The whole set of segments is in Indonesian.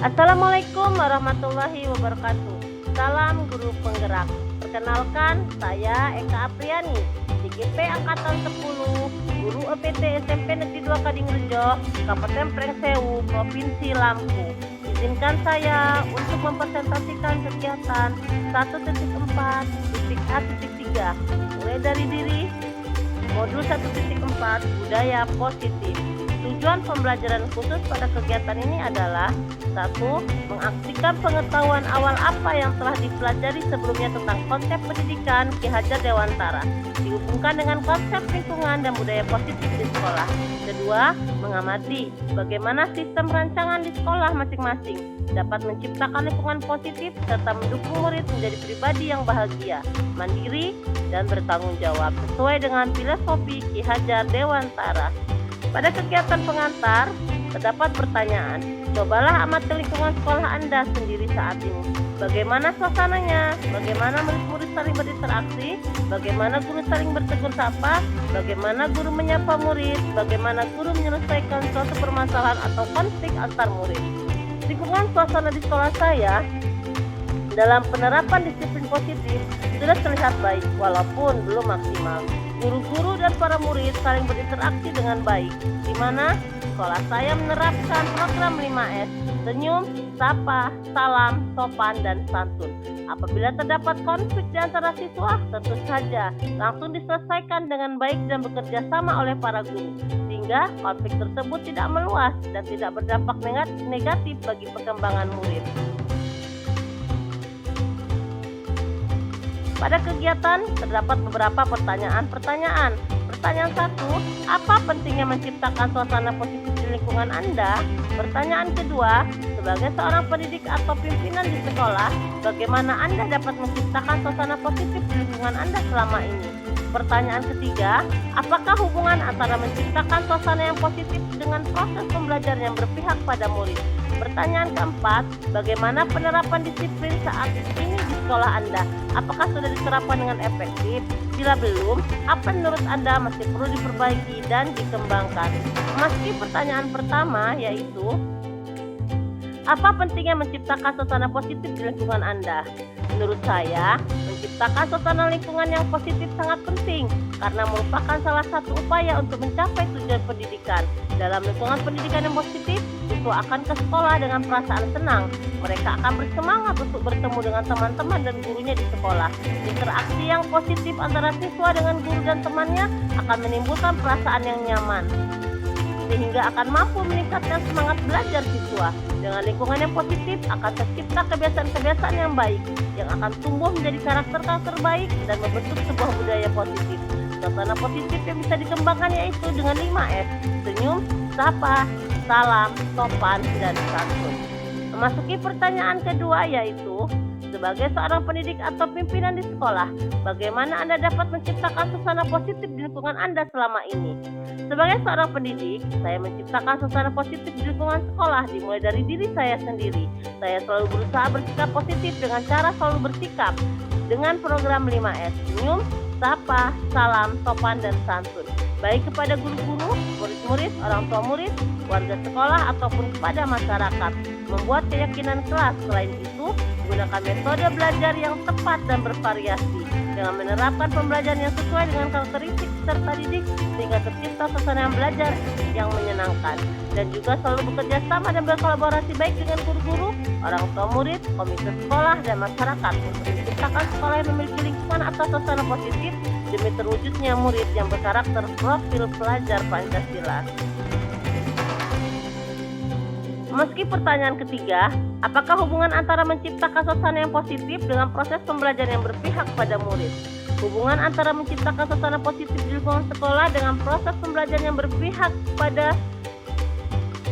Assalamualaikum warahmatullahi wabarakatuh. Salam guru penggerak. Perkenalkan, saya Eka Apriani, DGP Angkatan 10, guru EPT SMP Negeri 2 Kadingrejo, Kabupaten Prengsewu, Provinsi Lampung. Izinkan saya untuk mempresentasikan kegiatan 1.4.A.3, mulai dari diri, modul 1.4 budaya positif. Tujuan pembelajaran khusus pada kegiatan ini adalah 1. Mengaksikan pengetahuan awal apa yang telah dipelajari sebelumnya tentang konsep pendidikan Ki Hajar Dewantara, dihubungkan dengan konsep lingkungan dan budaya positif di sekolah. 2. Mengamati bagaimana sistem rancangan di sekolah masing-masing dapat menciptakan lingkungan positif serta mendukung murid menjadi pribadi yang bahagia, mandiri, dan bertanggung jawab sesuai dengan filosofi Ki Hajar Dewantara. Pada kegiatan pengantar, terdapat pertanyaan. Cobalah amati lingkungan sekolah Anda sendiri saat ini. Bagaimana suasananya? Bagaimana murid-murid saling berinteraksi? Bagaimana guru saling bertegur sapa? Bagaimana guru menyapa murid? Bagaimana guru menyelesaikan suatu permasalahan atau konflik antar murid? Lingkungan suasana di sekolah saya dalam penerapan disiplin positif sudah terlihat baik walaupun belum maksimal. Guru-guru dan para murid saling berinteraksi dengan baik, di mana sekolah saya menerapkan program 5S, senyum, sapa, salam, sopan, dan santun. Apabila terdapat konflik di antara siswa, tentu saja langsung diselesaikan dengan baik dan bekerja sama oleh para guru, sehingga konflik tersebut tidak meluas dan tidak berdampak negatif bagi perkembangan murid. Pada kegiatan terdapat beberapa pertanyaan. Pertanyaan 1, apa pentingnya menciptakan suasana positif di lingkungan Anda? Pertanyaan kedua, sebagai seorang pendidik atau pimpinan di sekolah, bagaimana Anda dapat menciptakan suasana positif di lingkungan Anda selama ini? Pertanyaan ketiga, apakah hubungan antara menciptakan suasana yang positif dengan proses pembelajaran yang berpihak pada murid? Pertanyaan keempat, bagaimana penerapan disiplin saat ini di sekolah Anda? Apakah sudah diterapkan dengan efektif? Bila belum, apa menurut Anda masih perlu diperbaiki dan dikembangkan? Memasuki pertanyaan pertama, yaitu apa pentingnya menciptakan suasana positif di lingkungan Anda? Menurut saya, menciptakan suasana lingkungan yang positif sangat penting karena merupakan salah satu upaya untuk mencapai tujuan pendidikan. Dalam lingkungan pendidikan yang positif, siswa akan ke sekolah dengan perasaan senang. Mereka akan bersemangat untuk bertemu dengan teman-teman dan gurunya di sekolah. Interaksi yang positif antara siswa dengan guru dan temannya akan menimbulkan perasaan yang nyaman, sehingga akan mampu meningkatkan semangat belajar siswa. Dengan lingkungan yang positif akan tercipta kebiasaan-kebiasaan yang baik yang akan tumbuh menjadi karakter baik dan membentuk sebuah budaya positif. Suasana positif yang bisa dikembangkan yaitu dengan 5S, senyum, sapa, salam, sopan, dan santun. Memasuki pertanyaan kedua, yaitu sebagai seorang pendidik atau pimpinan di sekolah, bagaimana Anda dapat menciptakan suasana positif di lingkungan Anda selama ini? Sebagai seorang pendidik, saya menciptakan suasana positif di lingkungan sekolah dimulai dari diri saya sendiri. Saya selalu berusaha bersikap positif dengan cara selalu bersikap dengan program 5S, senyum, sapa, salam, sopan, dan santun, baik kepada guru-guru, murid-murid, orang tua murid, warga sekolah, ataupun kepada masyarakat. Membuat keyakinan kelas. Selain itu, menggunakan metode belajar yang tepat dan bervariasi dengan menerapkan pembelajaran yang sesuai dengan karakteristik peserta didik sehingga tercipta suasana yang belajar yang menyenangkan, dan juga selalu bekerja sama dan berkolaborasi baik dengan guru-guru, orang tua murid, komite sekolah, dan masyarakat untuk menciptakan sekolah yang memiliki lingkungan atau suasana positif demi terwujudnya murid yang berkarakter profil pelajar Pancasila. Meski pertanyaan ketiga, apakah hubungan antara menciptakan suasana yang positif dengan proses pembelajaran yang berpihak pada murid? Hubungan antara menciptakan suasana positif di lingkungan sekolah dengan proses pembelajaran yang berpihak pada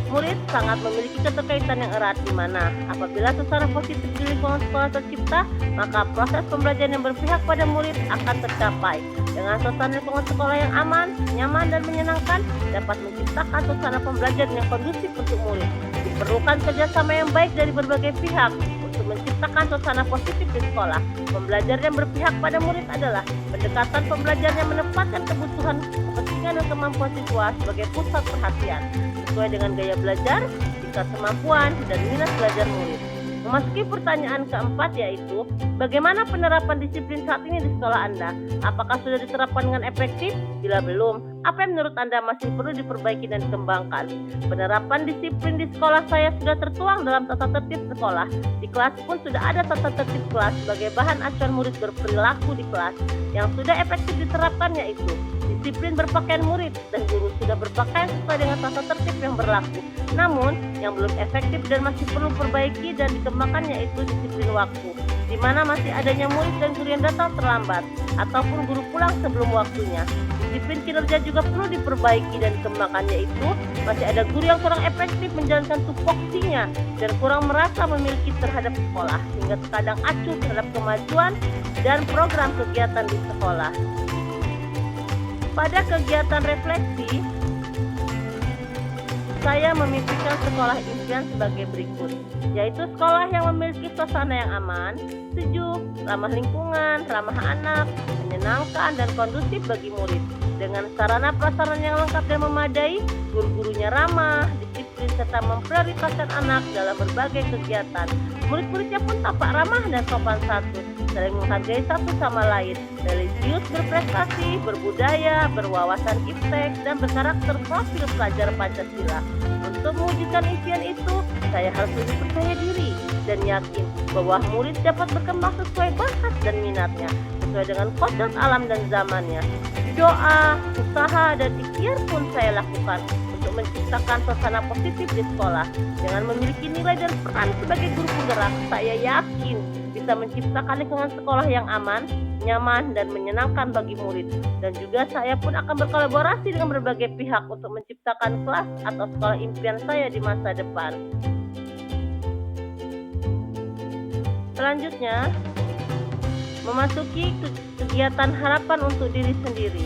murid sangat memiliki keterkaitan yang erat, di mana apabila suasana positif di lingkungan sekolah tercipta, maka proses pembelajaran yang berpihak pada murid akan tercapai. Dengan suasana lingkungan sekolah yang aman, nyaman, dan menyenangkan dapat menciptakan suasana pembelajaran yang kondusif untuk murid. Diperlukan kerjasama yang baik dari berbagai pihak untuk menciptakan suasana positif di sekolah. Pembelajaran yang berpihak pada murid adalah pendekatan pembelajaran yang menempatkan kebutuhan, kepentingan, dan kemampuan siswa sebagai pusat perhatian. Sesuai dengan gaya belajar, tingkat kemampuan dan minat belajar murid. Memasuki pertanyaan keempat, yaitu bagaimana penerapan disiplin saat ini di sekolah Anda? Apakah sudah diterapkan dengan efektif? Bila belum, apa yang menurut Anda masih perlu diperbaiki dan dikembangkan? Penerapan disiplin di sekolah saya sudah tertuang dalam tata tertib sekolah. Di kelas pun sudah ada tata tertib kelas sebagai bahan acuan murid berperilaku di kelas. Yang sudah efektif diterapkan yaitu disiplin berpakaian murid dan guru sudah berpakaian sesuai dengan tata tertib yang berlaku. Namun, yang belum efektif dan masih perlu perbaiki dan dikembangkan yaitu disiplin waktu, di mana masih adanya murid dan guru yang datang terlambat ataupun guru pulang sebelum waktunya. Disiplin kinerja juga perlu diperbaiki dan dikembangkan, yaitu masih ada guru yang kurang efektif menjalankan tupoksinya dan kurang merasa memiliki terhadap sekolah, hingga terkadang acuh terhadap kemajuan dan program kegiatan di sekolah. Pada kegiatan refleksi, saya memimpikan sekolah impian sebagai berikut, yaitu sekolah yang memiliki suasana yang aman, sejuk, ramah lingkungan, ramah anak, menyenangkan dan kondusif bagi murid, dengan sarana prasarana yang lengkap dan memadai, guru-gurunya ramah, disiplin serta memprioritaskan anak dalam berbagai kegiatan. Murid-muridnya pun tampak ramah dan sopan santun, saling menghargai satu sama lain, religius, berprestasi, berbudaya, berwawasan iptek, dan berkarakter profil pelajar Pancasila. Untuk mewujudkan impian itu, saya harus lebih percaya diri dan yakin bahwa murid dapat berkembang sesuai bakat dan minatnya, sesuai dengan kodrat alam dan zamannya. Doa, usaha, dan ikhtiar pun saya lakukan untuk menciptakan suasana positif di sekolah. Dengan memiliki nilai dan peran sebagai guru penggerak, saya yakin bisa menciptakan lingkungan sekolah yang aman, nyaman, dan menyenangkan bagi murid. Dan juga saya pun akan berkolaborasi dengan berbagai pihak untuk menciptakan kelas atau sekolah impian saya di masa depan. Selanjutnya, memasuki kegiatan harapan untuk diri sendiri.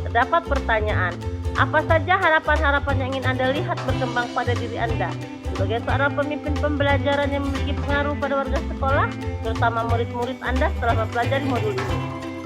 Terdapat pertanyaan, apa saja harapan-harapan yang ingin Anda lihat berkembang pada diri Anda? Sebagai seorang pemimpin pembelajaran yang memiliki pengaruh pada warga sekolah, terutama murid-murid Anda setelah mempelajari modul ini.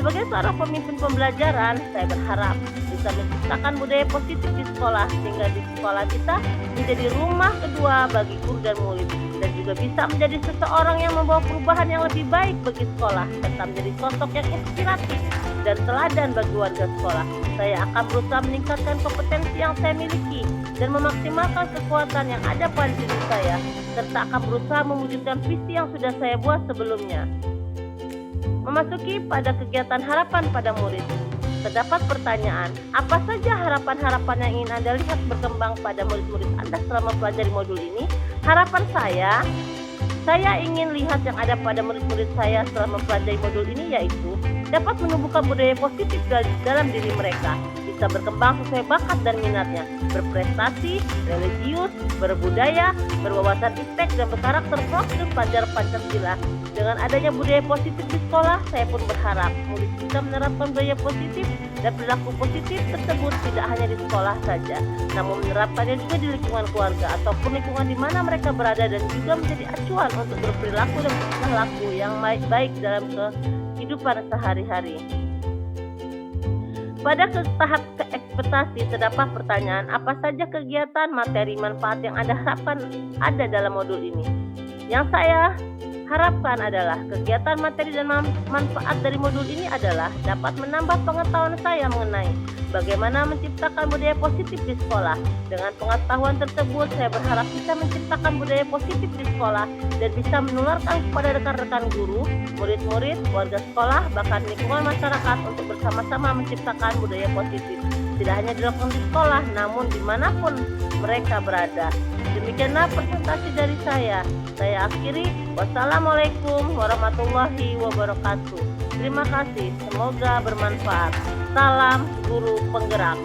Sebagai seorang pemimpin pembelajaran, saya berharap bisa menciptakan budaya positif di sekolah, sehingga di sekolah kita menjadi rumah kedua bagi guru dan murid, dan juga bisa menjadi seseorang yang membawa perubahan yang lebih baik bagi sekolah, serta menjadi sosok yang inspiratif dan teladan bagi warga sekolah. Saya akan berusaha meningkatkan kompetensi yang saya miliki dan memaksimalkan kekuatan yang ada pada diri saya, serta akan berusaha mewujudkan visi yang sudah saya buat sebelumnya. Memasuki pada kegiatan harapan pada murid. Terdapat pertanyaan, apa saja harapan-harapan yang ingin Anda lihat berkembang pada murid-murid Anda selama mempelajari modul ini? Harapan saya ingin lihat yang ada pada murid-murid saya setelah mempelajari modul ini, yaitu dapat menumbuhkan budaya positif dalam diri mereka, bisa berkembang sesuai bakat dan minatnya, berprestasi, religius, berbudaya, berwawasan iptek, dan berkarakter profil pelajar Pancasila. Dengan adanya budaya positif di sekolah, saya pun berharap murid bisa menerapkan budaya positif dan perilaku positif tersebut tidak hanya di sekolah saja, namun menerapkannya juga di lingkungan keluarga ataupun lingkungan di mana mereka berada, dan juga menjadi acuan untuk berperilaku dan bertingkah laku yang baik dalam kehidupan sehari-hari. Pada tahap ekspektasi terdapat pertanyaan, apa saja kegiatan, materi, manfaat yang Anda harapkan ada dalam modul ini? Yang saya harapkan adalah kegiatan, materi, dan manfaat dari modul ini adalah dapat menambah pengetahuan saya mengenai bagaimana menciptakan budaya positif di sekolah. Dengan pengetahuan tersebut, saya berharap bisa menciptakan budaya positif di sekolah dan bisa menularkan kepada rekan-rekan guru, murid-murid, warga sekolah, bahkan lingkungan masyarakat untuk bersama-sama menciptakan budaya positif. Tidak hanya dilakukan di sekolah, namun dimanapun mereka berada. Demikianlah presentasi dari saya. Saya akhiri. Wassalamualaikum warahmatullahi wabarakatuh. Terima kasih. Semoga bermanfaat. Salam guru penggerak.